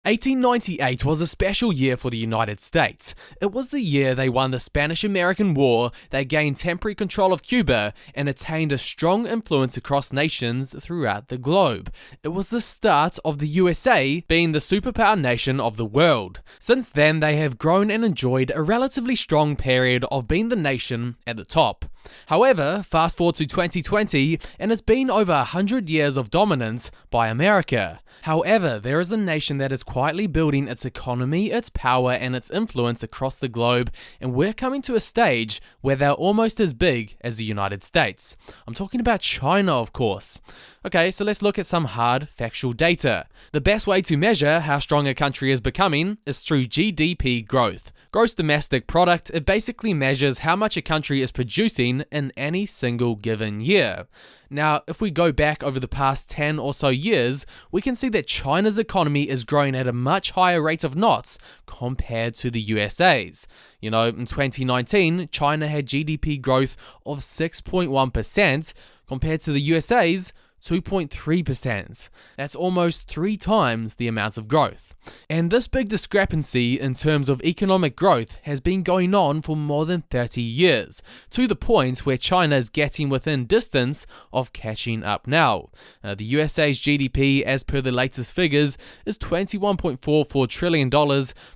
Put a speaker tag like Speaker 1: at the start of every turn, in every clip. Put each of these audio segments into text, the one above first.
Speaker 1: 1898 was a special year for the United States. It was the year they won the Spanish-American War, they gained temporary control of Cuba, and attained a strong influence across nations throughout the globe. It was the start of the USA being the superpower nation of the world. Since then, they have grown and enjoyed a relatively strong period of being the nation at the top. However, fast forward to 2020, and it's been over 100 years of dominance by America. However, there is a nation that is quietly building its economy, its power, and its influence across the globe, and we're coming to a stage where they're almost as big as the United States. I'm talking about China, of course. Okay, so let's look at some hard, factual data. The best way to measure how strong a country is becoming is through GDP growth. Gross domestic product, it basically measures how much a country is producing in any single given year. Now, if we go back over the past 10 or so years, we can see that China's economy is growing at a much higher rate of knots compared to the USA's. In 2019, China had GDP growth of 6.1% compared to the USA's 2.3%. That's almost 3 times the amount of growth. And this big discrepancy in terms of economic growth has been going on for more than 30 years, to the point where China is getting within distance of catching up now. The USA's GDP, as per the latest figures, is $21.44 trillion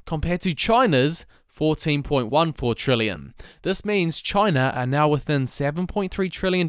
Speaker 1: compared to China's $14.14 trillion. This means China are now within $7.3 trillion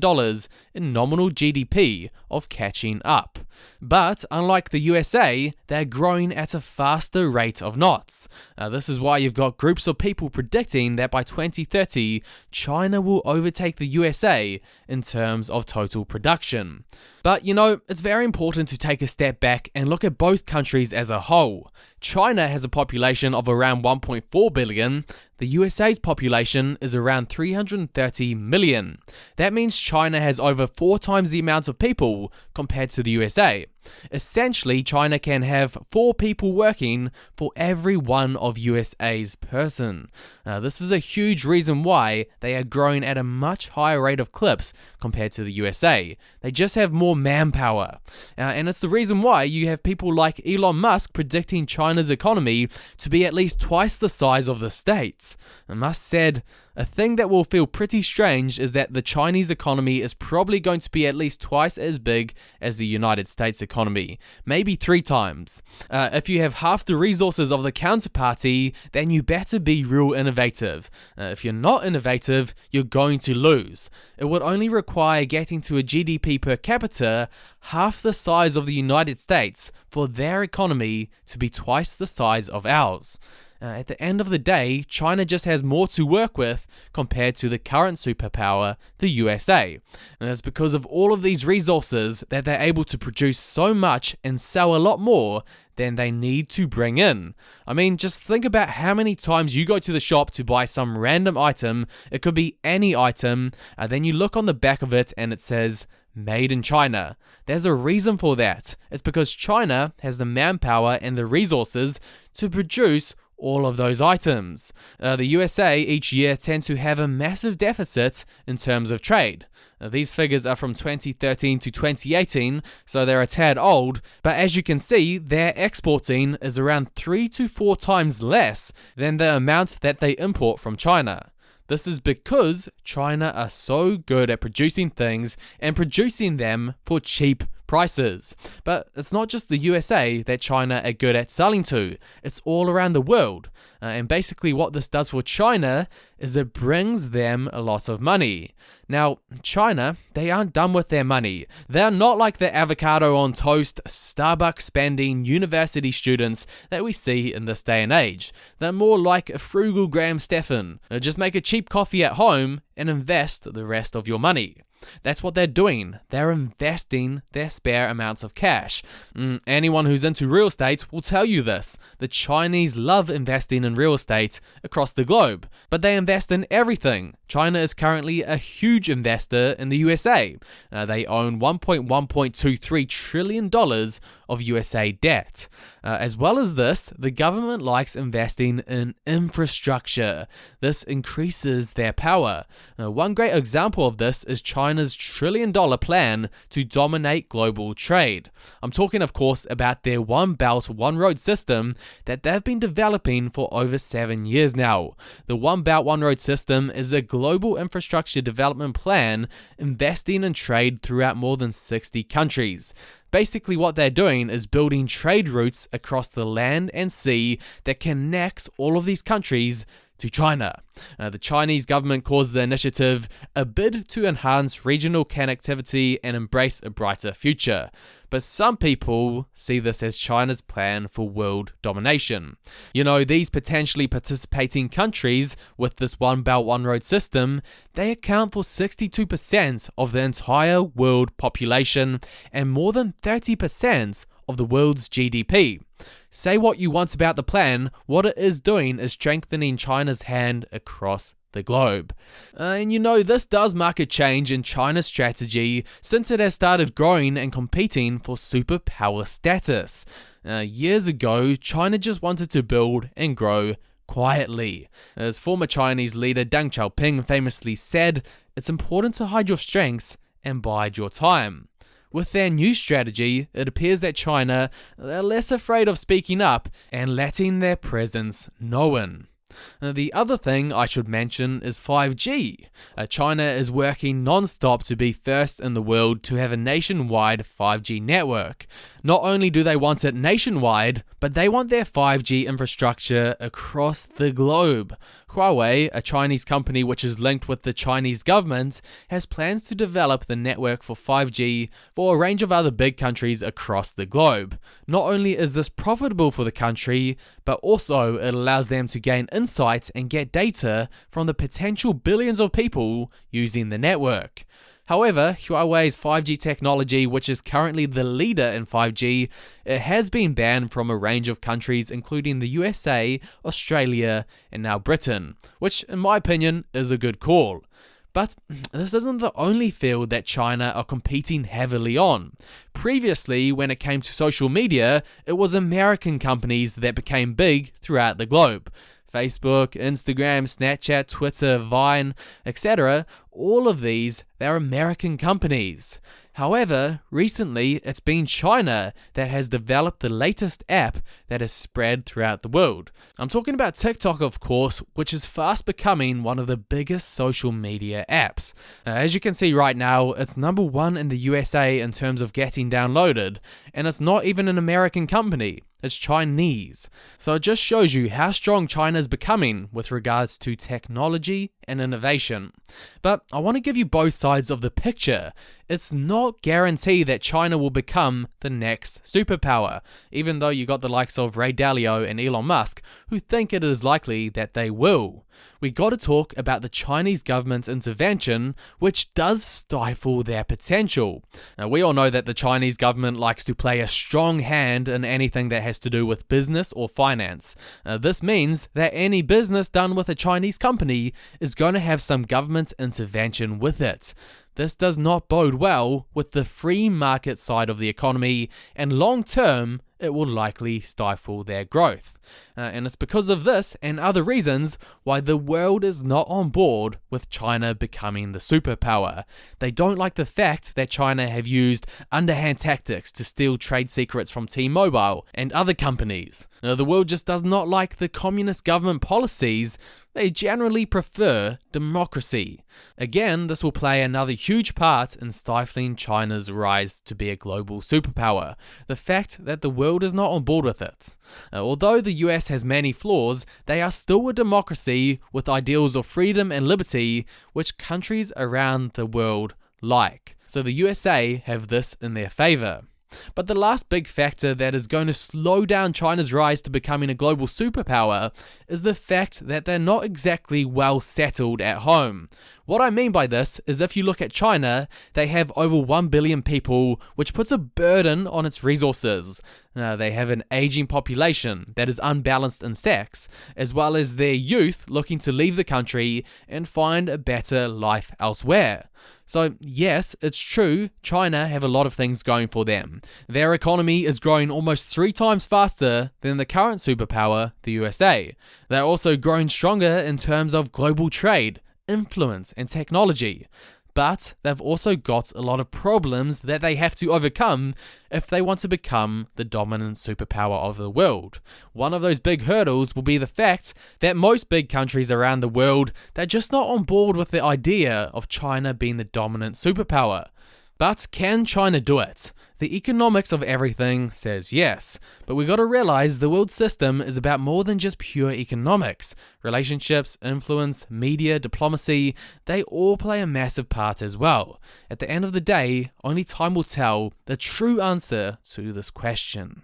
Speaker 1: in nominal GDP of catching up. But unlike the USA, they're growing at a faster rate of knots. This is why you've got groups of people predicting that by 2030, China will overtake the USA in terms of total production. But it's very important to take a step back and look at both countries as a whole. China has a population of around 1.4 billion. The USA's population is around 330 million. That means China has over 4 times the amount of people compared to the USA. Essentially, China can have 4 people working for every one of USA's person. This is a huge reason why they are growing at a much higher rate of clips compared to the USA. They just have more manpower. And it's the reason why you have people like Elon Musk predicting China's economy to be at least twice the size of the States. Musk said, "A thing that will feel pretty strange is that the Chinese economy is probably going to be at least twice as big as the United States economy, maybe 3 times. If you have half the resources of the counterparty, then you better be real innovative. If you're not innovative, you're going to lose. It would only require getting to a GDP per capita half the size of the United States for their economy to be twice the size of ours." At the end of the day, China just has more to work with compared to the current superpower, the USA. And it's because of all of these resources that they're able to produce so much and sell a lot more than they need to bring in. I mean, just think about how many times you go to the shop to buy some random item. It could be any item, then you look on the back of it and it says, "Made in China." There's a reason for that. It's because China has the manpower and the resources to produce all of those items. The USA each year tend to have a massive deficit in terms of trade. These figures are from 2013 to 2018, so they're a tad old, but as you can see, their exporting is around 3 to 4 times less than the amount that they import from China. This is because China are so good at producing things and producing them for cheap prices. But it's not just the USA that China are good at selling to, it's all around the world. And basically what this does for China is it brings them a lot of money. Now, China, they aren't done with their money. They're not like the avocado on toast, Starbucks spending university students that we see in this day and age. They're more like a frugal Graham Stephan. Just make a cheap coffee at home and invest the rest of your money. That's what they're doing. They're investing their spare amounts of cash. Anyone who's into real estate will tell you this. The Chinese love investing in real estate across the globe, but they invest in everything. China is currently a huge investor in the USA. They own $1.23 trillion of USA debt. As well as this, the government likes investing in infrastructure. This increases their power. One great example of this is China China's trillion-dollar plan to dominate global trade. I'm talking, of course, about their One Belt, One Road system that they've been developing for over 7 years now. The One Belt, One Road system is a global infrastructure development plan investing in trade throughout more than 60 countries. Basically, what they're doing is building trade routes across the land and sea that connects all of these countries to China. The Chinese government calls the initiative a bid to enhance regional connectivity and embrace a brighter future. But some people see this as China's plan for world domination. These potentially participating countries with this One Belt, One Road system, they account for 62% of the entire world population and more than 30% of the world's GDP. Say what you want about the plan, what it is doing is strengthening China's hand across the globe. This does mark a change in China's strategy since it has started growing and competing for superpower status. Years ago, China just wanted to build and grow quietly. As former Chinese leader Deng Xiaoping famously said, "It's important to hide your strengths and bide your time." With their new strategy, it appears that China are less afraid of speaking up and letting their presence known. The other thing I should mention is 5G. China is working non-stop to be first in the world to have a nationwide 5G network. Not only do they want it nationwide, but they want their 5G infrastructure across the globe. Huawei, a Chinese company which is linked with the Chinese government, has plans to develop the network for 5G for a range of other big countries across the globe. Not only is this profitable for the country, but also it allows them to gain insights and get data from the potential billions of people using the network. However, Huawei's 5G technology, which is currently the leader in 5G, it has been banned from a range of countries including the USA, Australia, and now Britain, which in my opinion is a good call. But this isn't the only field that China are competing heavily on. Previously, when it came to social media, it was American companies that became big throughout the globe. Facebook, Instagram, Snapchat, Twitter, Vine, etc. All of these, they're American companies. However, recently it's been China that has developed the latest app that has spread throughout the world. I'm talking about TikTok, of course, which is fast becoming one of the biggest social media apps. As you can see right now, it's number 1 in the USA in terms of getting downloaded, and it's not even an American company. It's Chinese. So it just shows you how strong China is becoming with regards to technology and innovation. But I want to give you both sides of the picture. It's not guaranteed that China will become the next superpower, even though you got the likes of Ray Dalio and Elon Musk who think it is likely that they will. We got to talk about the Chinese government's intervention, which does stifle their potential. Now, we all know that the Chinese government likes to play a strong hand in anything that has to do with business or finance. This means that any business done with a Chinese company is going to have some government intervention with it. This does not bode well with the free market side of the economy, and long term, it will likely stifle their growth. And it's because of this and other reasons why the world is not on board with China becoming the superpower. They don't like the fact that China have used underhand tactics to steal trade secrets from T-Mobile and other companies. Now, the world just does not like the communist government policies. They generally prefer democracy. Again, this will play another huge part in stifling China's rise to be a global superpower. The fact that the world is not on board with it. Although the US has many flaws, they are still a democracy with ideals of freedom and liberty, which countries around the world like. So the USA have this in their favor. But the last big factor that is going to slow down China's rise to becoming a global superpower is the fact that they're not exactly well settled at home. What I mean by this is if you look at China, they have over 1 billion people, which puts a burden on its resources. They have an aging population that is unbalanced in sex, as well as their youth looking to leave the country and find a better life elsewhere. So yes, it's true, China have a lot of things going for them. Their economy is growing almost 3 times faster than the current superpower, the USA. They're also growing stronger in terms of global trade, influence, and technology. but they've also got a lot of problems that they have to overcome if they want to become the dominant superpower of the world. One of those big hurdles will be the fact that most big countries around the world, they're just not on board with the idea of China being the dominant superpower. But can China do it? The economics of everything says yes, but we gotta realize the world system is about more than just pure economics. Relationships, influence, media, diplomacy, they all play a massive part as well. At the end of the day, only time will tell the true answer to this question.